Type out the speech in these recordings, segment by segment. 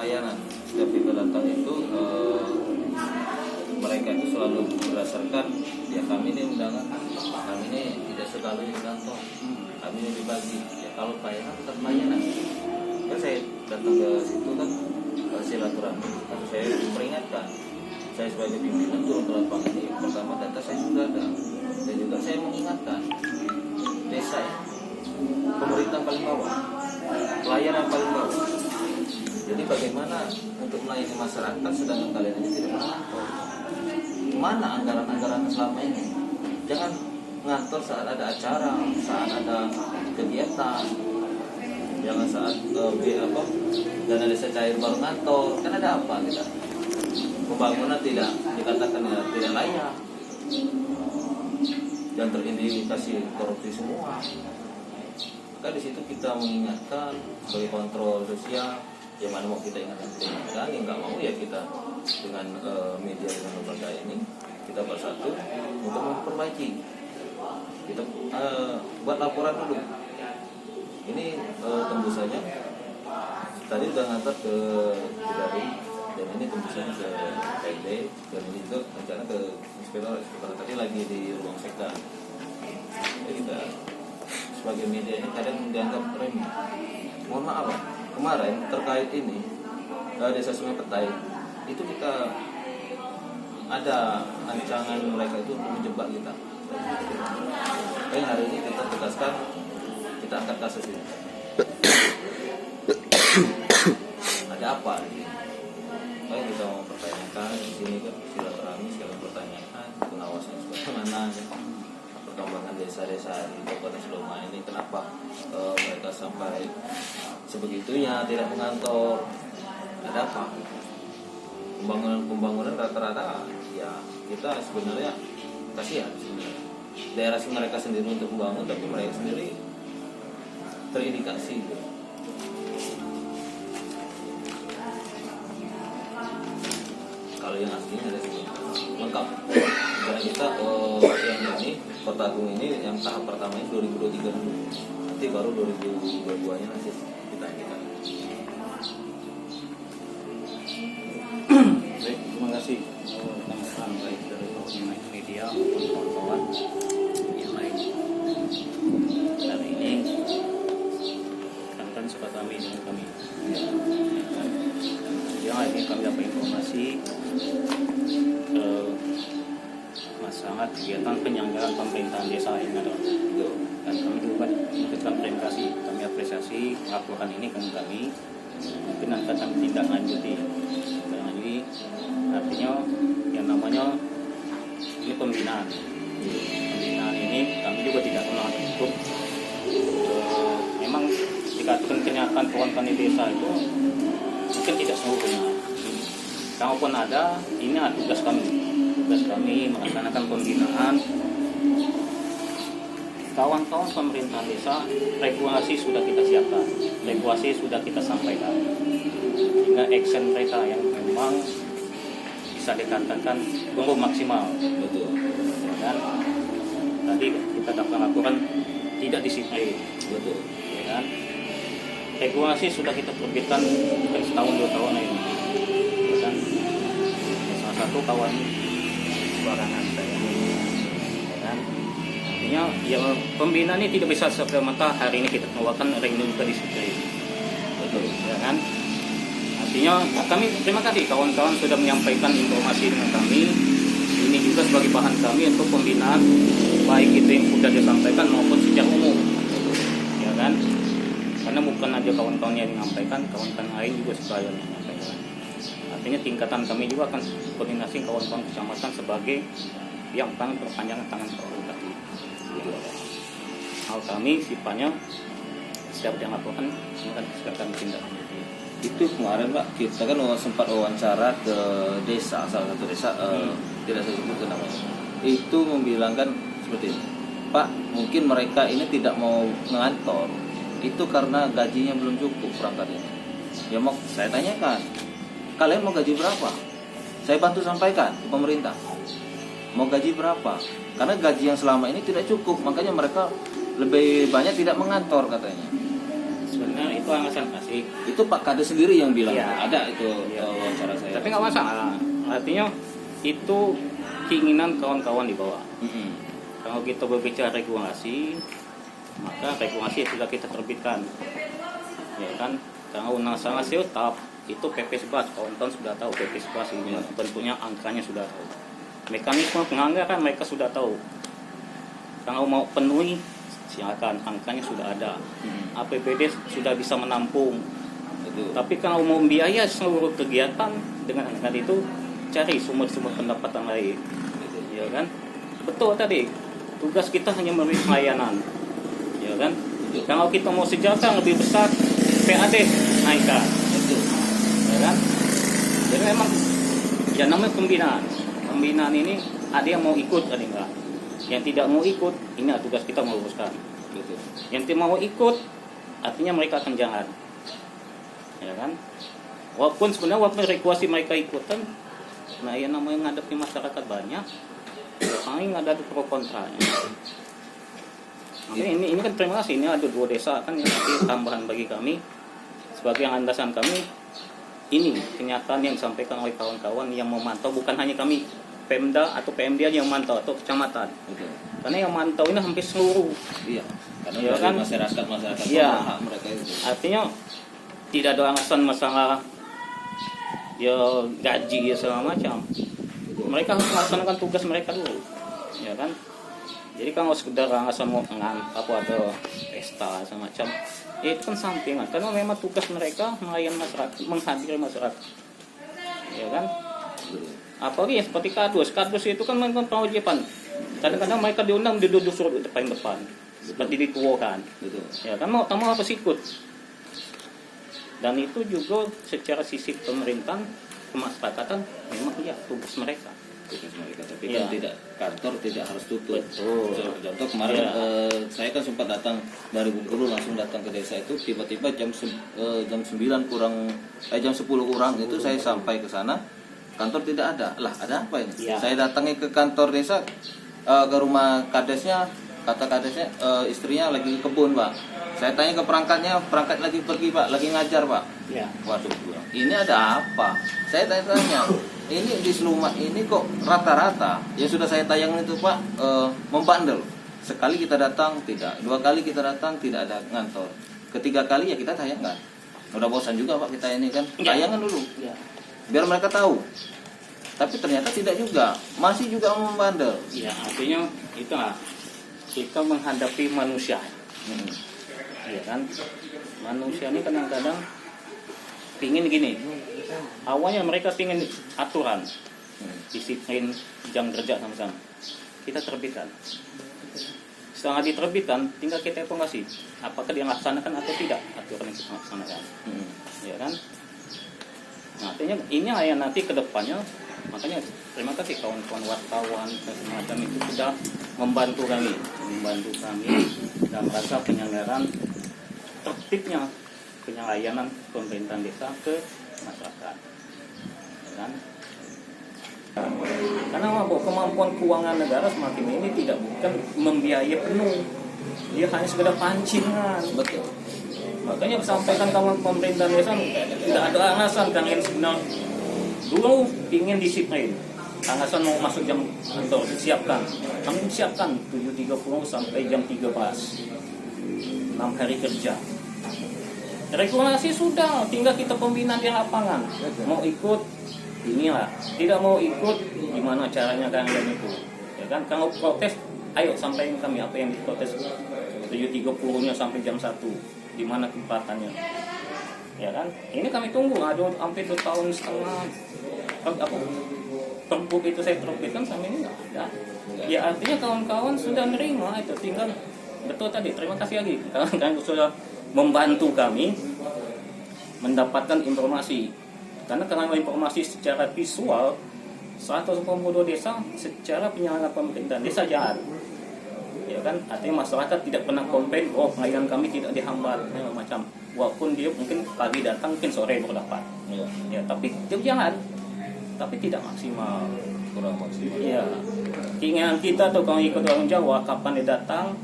pelayanan. Setiap kita datang itu mereka itu selalu berdasarkan ya kami ini undangan, kami ini tidak sekali di kantor, kami ini dibagi. Ya kalau pelayanan tetap pelayanan. Kan saya datang ke situ kan silaturahmi, saya peringatkan. Saya sebagai pimpinan turun ke lapangan ini, pertama data saya sudah ada, dan juga saya mengingatkan desa ini pemerintah paling bawah, pelayanan paling bawah. Jadi bagaimana untuk melayani masyarakat sedangkan kalian ini tidak mengantor? Mana anggaran-anggaran selama ini? Jangan ngantor saat ada acara, saat ada kegiatan. Jangan saat dana desa cair baru ngantor. Kan ada apa kita? Pembangunan tidak dikatakan ya, tidak layak dan terindikasi korupsi semua. Maka di situ kita mengingatkan sebagai kontrol sosial, ya mana mau kita ingatkan, yang nggak mau ya kita dengan media dengan lembaga ini kita bersatu untuk memperbaiki. Kita buat laporan dulu. Ini tembusannya tadi udah ngantar ke Bidari dan ini tembusannya ke KD dan ini juga rencana ke inspektor tadi lagi di ruang sekda. Jadi kita sebagai media ini kadang dianggap remeh. Mohon maaf, kemarin terkait ini desa Sungai Petai itu kita ada ancaman mereka itu untuk menjebak kita. Tapi hari ini kita tegaskan, kita angkat kasus ini. Ada apa ini? Baik, kita mau pertanyakan di sini kan silaturahmi sekalian pertanyakan pengawasan bagaimana perkembangan desa-desa di Kabupaten Seloma ini, kenapa mereka sampai sebegitunya tidak mengantor, ada apa? Pembangunan rata-rata ya kita sebenarnya kasihan sebenarnya. Daerah mereka sendiri untuk membangun tapi mereka sendiri terindikasi gitu. Kalau yang aslinya ada sini lengkap. Karena kita yang ini Kota Agung ini yang tahap pertama ini 2023 dulu. Nanti baru 2022-nya nanti kita. Baik, terima kasih teman-teman baik dari media maupun kawan-kawan yang lain. Hari ini kan suka kami dengan kami. Yang hari ini kami dapat informasi masalah kegiatan penyelenggaraan pemerintahan desa yang ada. Dan kami juga memberikan terima kami apresiasi laporan ini ke kami. Mungkin akan tindak lanjuti. Artinya yang namanya ini pembinaan. Pembinaan ini kami juga tidak pernah untuk memang dikatakan kenyataan kawan-kawan di desa itu mungkin tidak sempurna. Kalaupun ada, ini adalah tugas kami melaksanakan pembinaan. Kawan-kawan pemerintahan desa, regulasi sudah kita siapkan, regulasi sudah kita sampaikan, sehingga action mereka yang memang bisa dikatakan belum maksimal, Betul. dan tadi kita dapat laporan tidak disiplin, Betul. ya kan? Regulasi sudah kita terbitkan mungkin setahun 2 tahun ini, ya kan? Salah satu kawan barangan saya, ya kan? Artinya ya pembinaan ini tidak bisa serta-merta hari ini kita keluarkan hari ini juga disiplin, Betul. ya kan? Artinya kami terima kasih kawan-kawan sudah menyampaikan informasi dengan kami. Ini juga sebagai bahan kami untuk pembinaan baik itu yang sudah disampaikan maupun secara umum, ya kan? Karena bukan aja kawan-kawan yang menyampaikan, kawan-kawan lain juga sekalian menyampaikan. Artinya tingkatan kami juga akan koordinasi kawan-kawan kecamatan sebagai yang tangan perpanjangan tangan prerogatif. Hal kami sifatnya setiap yang lakukan akan segera tindak lanjuti. Itu kemarin Pak, kita kan sempat wawancara ke desa, salah satu desa, tidak saya sebutkan namanya. Itu membilangkan seperti ini, Pak, mungkin mereka ini tidak mau ngantor, itu karena gajinya belum cukup perangkatnya. Ya mau saya tanyakan, kalian mau gaji berapa? Saya bantu sampaikan ke pemerintah. Mau gaji berapa? Karena gaji yang selama ini tidak cukup, makanya mereka lebih banyak tidak mengantor katanya. Sebenarnya itu alasan kasih. Itu Pak Kades sendiri yang bilang. Iya. Ada itu Iya. wawancara saya. Tapi nggak masalah. Artinya itu keinginan kawan-kawan di bawah. Mm-mm. Kalau kita berbicara regulasi, maka regulasi sudah kita terbitkan, ya kan? Kalau undang sanksi tetap itu PP 11, kawan-kawan sudah tahu PP 11 ini bentuknya, angkanya sudah tahu. Mekanisme penganggaran mereka sudah tahu. Kalau mau penuhi, silakan, angkanya sudah ada. APBD sudah bisa menampung. Betul. Tapi kalau mau biaya seluruh kegiatan dengan anggaran itu, cari sumber-sumber pendapatan lain, ya kan? Betul tadi, tugas kita hanya memberi pelayanan, ya kan? Kalau kita mau sejahtera lebih besar, PAD naikkan, Betul. ya kan? Jadi memang ya namanya pembinaan. Pembinaan ini ada yang mau ikut, ada yang enggak. Yang tidak mau ikut, ini tugas kita meluruskan. Betul. Yang tidak mau ikut, artinya mereka akan jalan, ya kan? Walaupun regulasi mereka ikutan, nah yang namanya menghadapi masyarakat banyak, ya paling ada pro kontranya. Makanya ini kan terima kasih, ini ada 2 desa kan yang nanti tambahan bagi kami sebagai landasan kami. Ini kenyataan yang disampaikan oleh kawan-kawan yang memantau, bukan hanya kami Pemda atau PMD yang memantau atau kecamatan. Betul. Karena yang memantau ini hampir seluruh. Iya. Karena Iya dari kan? masyarakat Iya. hak mereka itu. Artinya tidak ada alasan masalah ya gaji ya segala macam. Mereka harus melaksanakan tugas mereka dulu, ya kan? Jadi kalau sekedar alasan mau apa atau pesta semacam, itu kan sampingan. Karena memang tugas mereka melayani masyarakat, menghadiri masyarakat, ya kan? Apalagi ya seperti kardus itu kan memang kewajiban. Kadang-kadang mereka diundang duduk suruh di depan, seperti di tua kan, Betul. ya kan? Mau harus ikut. Dan itu juga secara sisi pemerintahan kemasyarakatan memang ya tugas mereka. Tugas mereka, tapi Iya. kan tidak, kantor tidak harus tutup. Betul. Contoh kemarin Iya. saya kan sempat datang dari Bengkulu, langsung datang ke desa itu, tiba-tiba jam 9 kurang jam 10 kurang itu saya sampai ke sana, kantor tidak ada. Lah, ada apa ini? Iya. Saya datangi ke kantor desa, ke rumah kadesnya, kata kadesnya istrinya lagi ke kebun, Pak. Saya tanya ke perangkatnya, perangkat lagi pergi, Pak, lagi ngajar, Pak. Ya. Waduh, ini ada apa? Saya tanya, ini di Selumat ini kok rata-rata yang sudah saya tayangin itu, Pak, membandel. Sekali kita datang tidak, 2 kali kita datang tidak ada ngantor, ketiga kali ya kita tayangkan. Udah bosan juga, Pak, kita ini kan tayangan dulu, Ya. biar mereka tahu. Tapi ternyata tidak juga, masih juga membandel. Ya, artinya itulah kita menghadapi manusia. Ya kan? Manusia ini kadang-kadang pingin gini. Awalnya mereka pingin aturan, disiplin, jam kerja sama-sama. Kita terbitkan. Setelah diterbitkan, tinggal kita evaluasi apakah dia laksanakan atau tidak aturan yang kita laksanakan. Ya kan? Nah, artinya ini yang nanti ke depannya, makanya terima kasih kawan-kawan wartawan dan semacam itu sudah membantu kami dalam rangka penyelenggaraan tertibnya penyelayanan pemerintahan desa ke masyarakat, ya kan? Karena kemampuan keuangan negara semakin ini tidak bukan membiayai penuh, dia hanya sekedar pancingan. Betul. Makanya disampaikan kawan pemerintahan desa tidak ada alasan kalian sebenarnya dulu ingin disiplin. Alasan mau masuk jam kantor disiapkan. Kami siapkan 7.30 sampai jam 13. 6 hari kerja. Regulasi sudah, tinggal kita pembinaan di lapangan. Mau ikut inilah, tidak mau ikut gimana caranya kalian itu. Ya kan, kalau protes, ayo sampaikan kami apa yang diprotes. 7.30-nya sampai jam 1. Di mana tempatannya. Ya kan? Ini kami tunggu, ada hampir 2 tahun setengah. Apa? Pergub itu saya terbitkan sampai ini nggak ada. Ya artinya kawan-kawan sudah menerima itu, tinggal betul tadi. Terima kasih lagi kawan-kawan sudah membantu kami mendapatkan informasi. Karena informasi secara visual 182 desa secara penyelenggaraan pemerintahan desa jalan. Ya kan, artinya masyarakat tidak pernah komplain, oh pelayanan kami tidak dihambat macam. Walaupun dia mungkin pagi datang, mungkin sore baru dapat. Ya, tapi dia jalan, tapi tidak maksimal, kurang maksimal. Ya, keinginan kita tuh kalau ikut orang Jawa, kapan dia datang,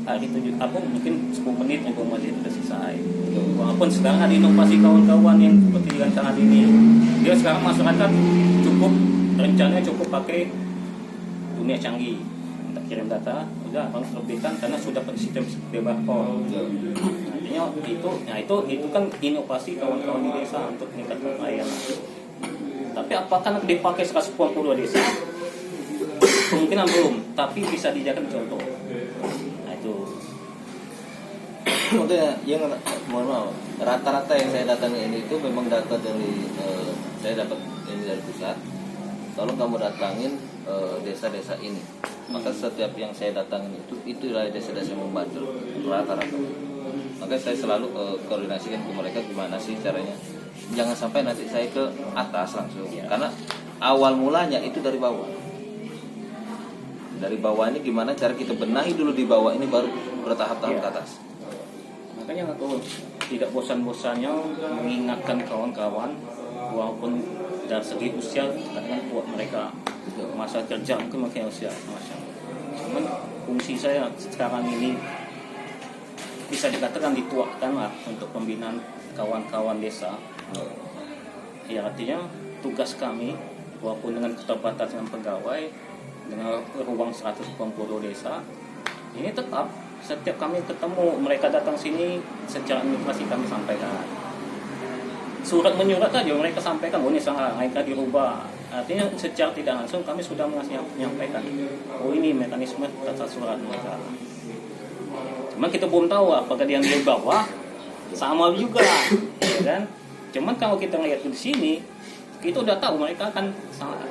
hari itu aku mungkin 10 menit informasi itu sudah selesai. Walaupun sekarang ada inovasi kawan-kawan yang seperti rancangan ini, dia sekarang masyarakat cukup rencananya cukup pakai dunia canggih, kita kirim data udah harus lebihkan karena sudah pakai sistem barcode. Artinya itu kan inovasi kawan-kawan di desa untuk meningkatkan pelayanan. Tapi apakah dipakai 180 desa? Kemungkinan belum, tapi bisa dijadikan contoh. Nah itu. Makanya yang mohon maaf, rata-rata yang saya datangi ini itu memang data dari saya dapat ini dari pusat. Tolong kamu datangin desa-desa ini. Maka setiap yang saya datangin itu adalah desa-desa yang membantu rata-rata. Maka saya selalu koordinasikan ke mereka gimana sih caranya. Jangan sampai nanti saya ke atas langsung. Ya. Karena awal mulanya itu dari bawah. Dari bawah ini gimana cara kita benahi dulu di bawah ini baru bertahap-tahap ke atas. Makanya aku tidak bosan-bosannya mengingatkan kawan-kawan walaupun dari segi usia kadang kuat mereka masa kerja mungkin makin usia macam. Cuman fungsi saya sekarang ini bisa dikatakan dituakan lah untuk pembinaan kawan-kawan desa. Ya artinya tugas kami walaupun dengan keterbatasan pegawai dengan ruang 180 desa ini tetap setiap kami ketemu mereka datang sini secara administrasi kami sampaikan surat menyurat aja mereka sampaikan ini salah mereka dirubah artinya secara tidak langsung kami sudah menyampaikan ini mekanisme tata surat mereka cuman kita belum tahu apakah yang di bawah sama juga ya kan cuman kalau kita ngelihat di sini kita udah tahu mereka akan salah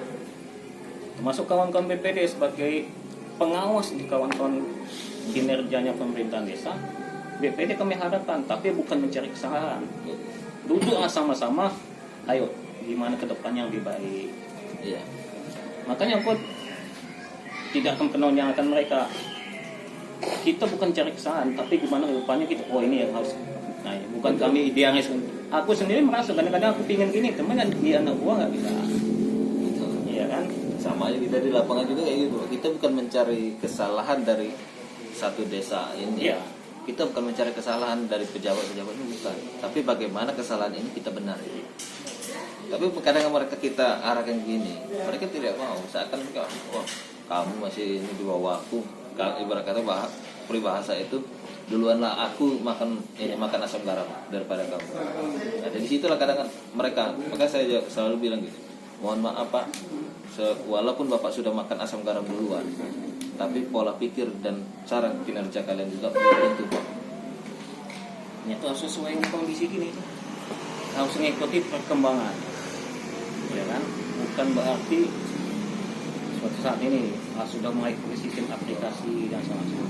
termasuk kawan-kawan BPD sebagai pengawas di kawan-kawan kinerjanya pemerintahan desa BPD kami harapkan tapi bukan mencari kesalahan duduklah sama-sama ayo gimana ke depannya yang lebih baik Iya. makanya aku tidak akan pernah menyalahkan mereka kita bukan cari kesalahan tapi gimana ke depannya kita ini yang harus nah bukan kami idealis aku sendiri merasa kadang-kadang aku pingin gini teman kan dia anak gua nggak bisa iya kan Sama aja kita di lapangan juga kayak gitu. Kita bukan mencari kesalahan dari satu desa ini. Iya. Kita bukan mencari kesalahan dari pejabat-pejabat ini, bukan. Tapi bagaimana kesalahan ini kita benahi. Tapi kadang mereka kita arahkan gini, mereka tidak mau. Seakan mereka, wah kamu masih ini di bawah aku. Ibarat kata peribahasa itu, duluanlah aku makan asam garam daripada kamu. Nah, dari situlah kadang mereka. Maka saya selalu bilang gitu, mohon maaf Pak, walaupun Bapak sudah makan asam garam duluan, tapi pola pikir dan cara kinerja kalian juga belum tentu Pak. itu harus sesuai dengan kondisi gini harus mengikuti perkembangan ya kan bukan berarti suatu saat ini sudah mulai sistem aplikasi dan semacamnya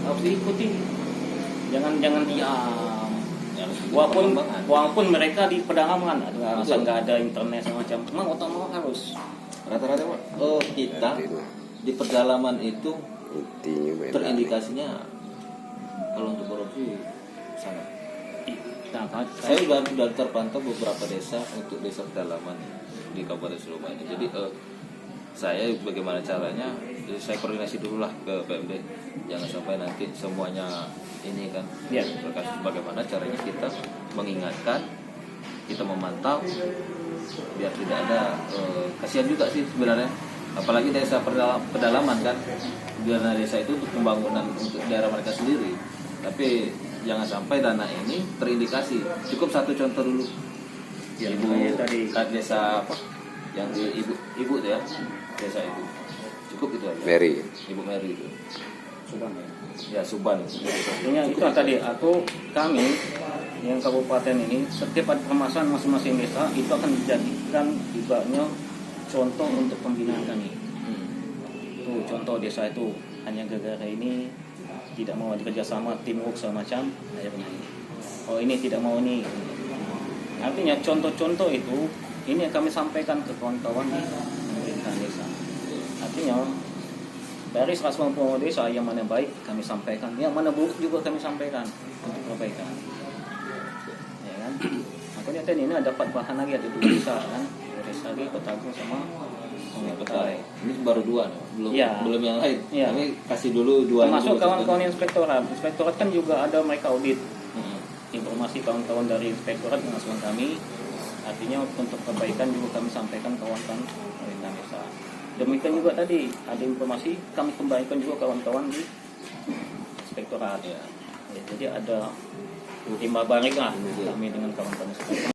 harus diikuti jangan diam walaupun mereka di pedalaman ada alasan nggak ada internet semacam memang otomatis harus Rata-rata Pak, kita di pedalaman itu terindikasinya kalau untuk korupsi sangat. nah, Saya sudah terpantau beberapa desa untuk desa pedalaman di Kabupaten Suluma ini. Jadi saya bagaimana caranya? Saya koordinasi dulu lah ke PMD. Jangan sampai nanti semuanya ini kan. Ya. Bagaimana caranya kita mengingatkan, kita memantau, biar tidak ada kasihan juga sih sebenarnya. Apalagi desa pedalaman kan. Dana desa itu untuk pembangunan untuk daerah mereka sendiri. Tapi jangan sampai dana ini terindikasi. Cukup satu contoh dulu. Ya, Ibu tadi desa apa? Yang di ibu tuh ya. Desa itu. Cukup itu aja. Mary. Ibu Mary itu. Subang ya. Ya Suban. Artinya itu tadi kami yang kabupaten ini setiap ada permasalahan masing-masing desa itu akan dijadikan ibaratnya contoh untuk pembinaan kami. Tuh contoh desa itu hanya gara-gara ini tidak mau bekerjasama teamwork semacam akhirnya ini. Oh ini tidak mau ini. Artinya contoh-contoh itu ini yang kami sampaikan ke kawan-kawan di pemerintahan desa. Artinya dari 150 desa yang mana baik kami sampaikan, yang mana buruk juga kami sampaikan untuk perbaikan. Ya kan? Makanya tadi ini dapat bahan lagi ada 2 desa kan, desa lagi Kota Agung sama Pegawai. Ini baru 2 nih, belum Iya. belum yang lain. Iya. Kami kasih dulu 2. Termasuk kawan-kawan inspektorat. Inspektorat kan juga ada mereka audit. Hmm. Informasi kawan-kawan dari inspektorat mengasuhan kami. Artinya untuk perbaikan juga kami sampaikan kawan-kawan pemerintah desa. Demikian juga tadi ada informasi kami kembalikan juga kawan-kawan di inspektorat. Ya. Ya, jadi ada timba balik lah kami dengan kawan-kawan inspektorat.